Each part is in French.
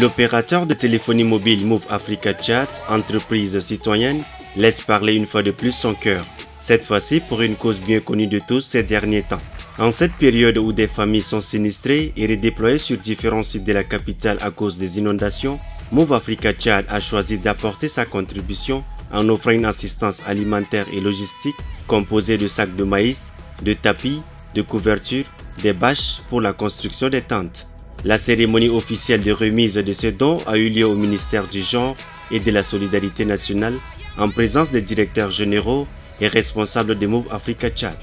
L'opérateur de téléphonie mobile Move Africa Tchad, entreprise citoyenne, laisse parler une fois de plus son cœur. Cette fois-ci pour une cause bien connue de tous ces derniers temps. En cette période où des familles sont sinistrées et redéployées sur différents sites de la capitale à cause des inondations, Move Africa Tchad a choisi d'apporter sa contribution en offrant une assistance alimentaire et logistique composée de sacs de maïs, de tapis, de couvertures, des bâches pour la construction des tentes. La cérémonie officielle de remise de ce don a eu lieu au ministère du Genre et de la Solidarité nationale en présence des directeurs généraux et responsables de Move Africa Tchad.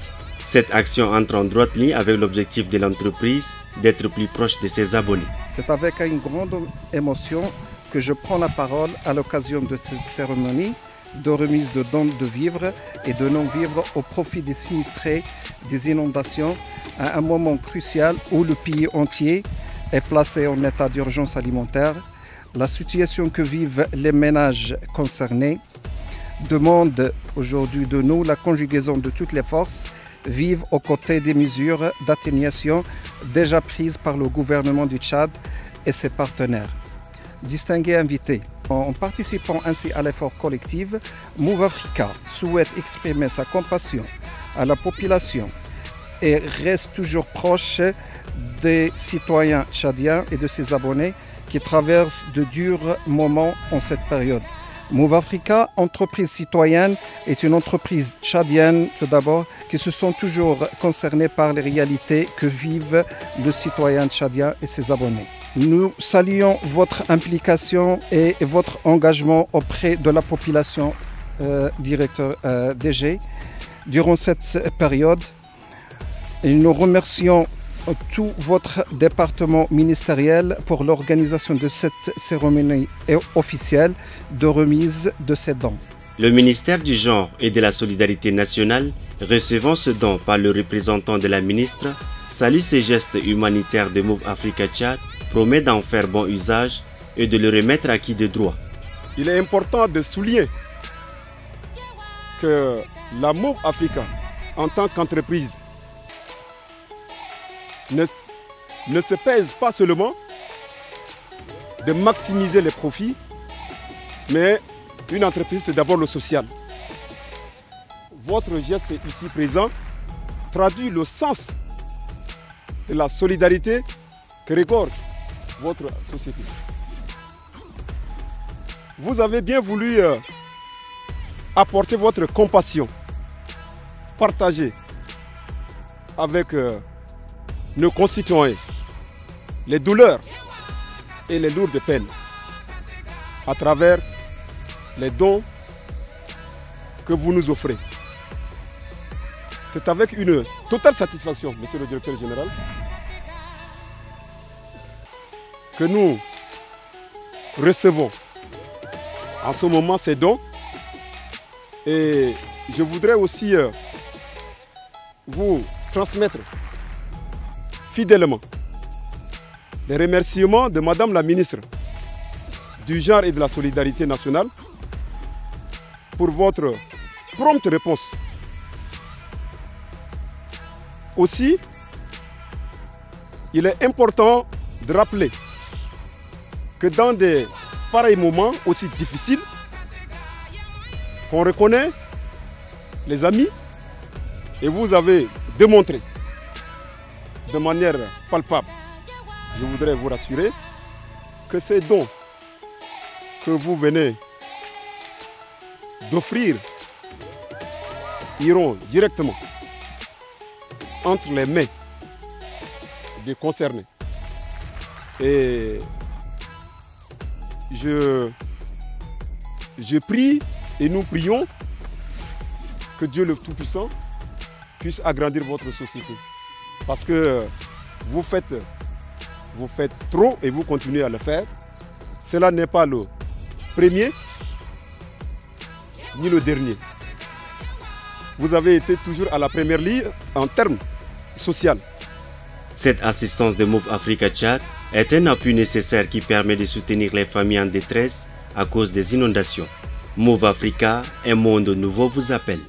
Cette action entre en droite ligne avec l'objectif de l'entreprise d'être plus proche de ses abonnés. C'est avec une grande émotion que je prends la parole à l'occasion de cette cérémonie de remise de dons de vivres et de non-vivres au profit des sinistrés des inondations à un moment crucial où le pays entier est placé en état d'urgence alimentaire. La situation que vivent les ménages concernés demande aujourd'hui de nous la conjugaison de toutes les forces vives aux côtés des mesures d'atténuation déjà prises par le gouvernement du Tchad et ses partenaires. Distingués invités, en participant ainsi à l'effort collectif, Move Africa souhaite exprimer sa compassion à la population et reste toujours proche des citoyens tchadiens et de ses abonnés qui traversent de durs moments en cette période. Move Africa, entreprise citoyenne, est une entreprise tchadienne tout d'abord qui se sont toujours concernés par les réalités que vivent le citoyen tchadien et ses abonnés. Nous saluons votre implication et votre engagement auprès de la population, directeur DG, durant cette période. Et nous remercions tout votre département ministériel pour l'organisation de cette cérémonie officielle de remise de ces dons. Le ministère du Genre et de la Solidarité nationale, recevant ce don par le représentant de la ministre, salue ces gestes humanitaires de Move Africa Tchad, promet d'en faire bon usage et de le remettre à qui de droit. Il est important de souligner que la Move Africa, en tant qu'entreprise, ne se pèse pas seulement de maximiser les profits, mais une entreprise, c'est d'abord le social. Votre geste ici présent traduit le sens de la solidarité que regorge votre société. Vous avez bien voulu apporter votre compassion, partager avec nos concitoyens les douleurs et les lourdes peines à travers les dons que vous nous offrez. C'est avec une totale satisfaction, monsieur le directeur général, que nous recevons en ce moment ces dons. Et je voudrais aussi vous transmettre fidèlement les remerciements de Madame la ministre du Genre et de la Solidarité nationale pour votre prompte réponse. Aussi, il est important de rappeler que dans des pareils moments aussi difficiles, on reconnaît les amis et vous avez démontré de manière palpable, je voudrais vous rassurer que ces dons que vous venez d'offrir iront directement entre les mains des concernés. Et je prie et nous prions que Dieu le Tout-Puissant puisse agrandir votre société. Parce que vous faites trop et vous continuez à le faire. Cela n'est pas le premier ni le dernier. Vous avez été toujours à la première ligne en termes social. Cette assistance de Move Africa Tchad est un appui nécessaire qui permet de soutenir les familles en détresse à cause des inondations. Move Africa, un monde nouveau vous appelle.